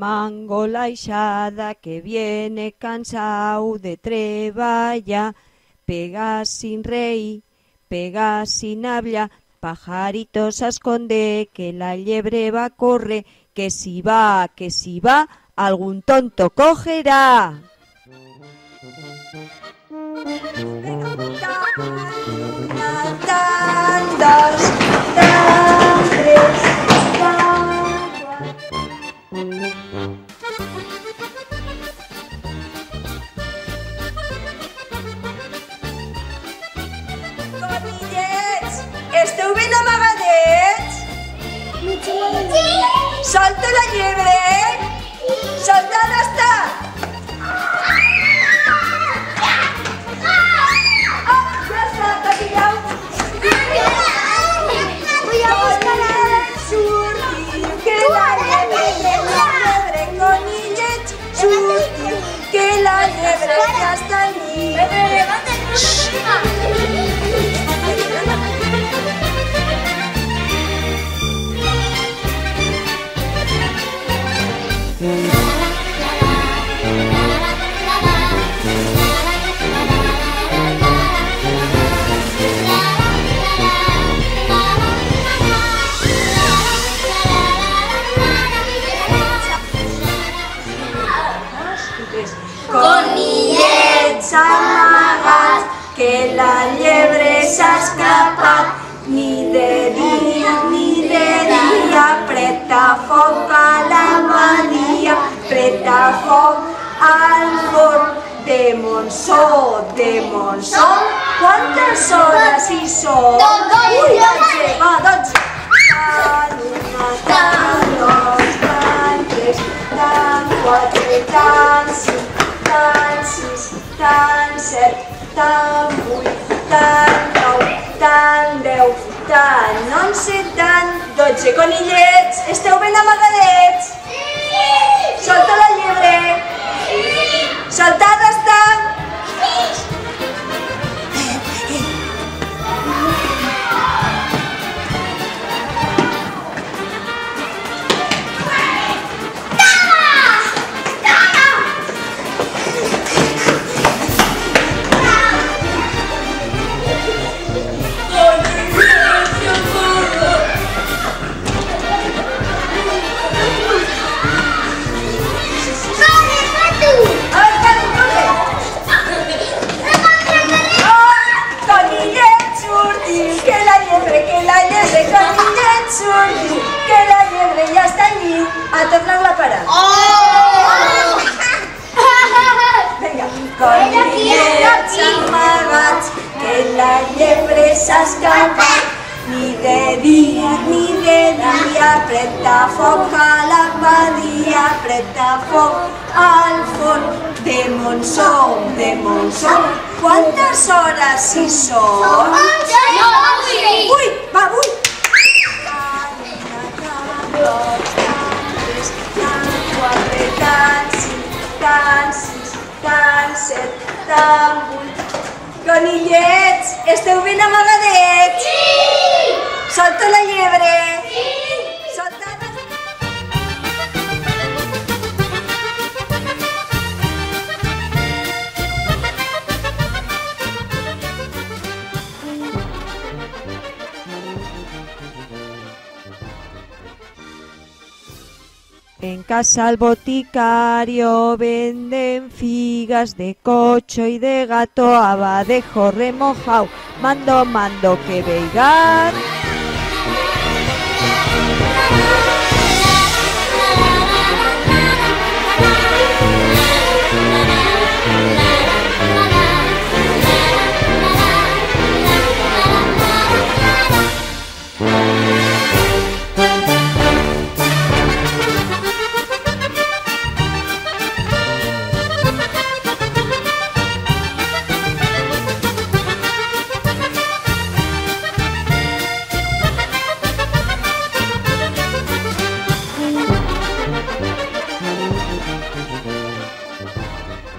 mango la ixada que viene cansado de treballar, pega sin reír, pega sin hablar, pajaritos a esconde, que la liebre va a correr, que si va, algún tonto cogerá. Tan, dos, tan, tres, tan, cuatro. Conillets, esteu ben amagadets? Sí! Solta la llebre! Soltada està! Ja està, capilleu! Vull a buscar sortim, que la llebre, conillets, sortim, que la llebre ja està allí. Conillets amagats, que la llebre s'ha escapat, ni de dia, preta foc a la badia, preta foc al forn de Montsó, Quantes hores hi són? Ui, 12, va, 12. Tan una, tan dos, tan tres, tan quatre, tan cinc, tan sis, tan set, tan vuit, tan nou, tan 10, tan 11, tan 12. Conillets, esteu ben amagadets? Sí! Solta la llebre! Sí! Soltada està? Sí! Que la llebre ja està allí, a tornar-la a parar. Vinga. Conillets amagats, que la llebre s'ha escapat, ni de dia, preta foc a la badia, preta foc al forn de Montsó, Quantes hores hi són? Ui, va, ui! Tan 5, tan 6, tan 7, tan 8. Conillets, esteu ben amagadets? Sí! Solta la llebre? Sí! En casa al boticario venden figas de cocho y de gato, abadejo remojado, mando que veigan.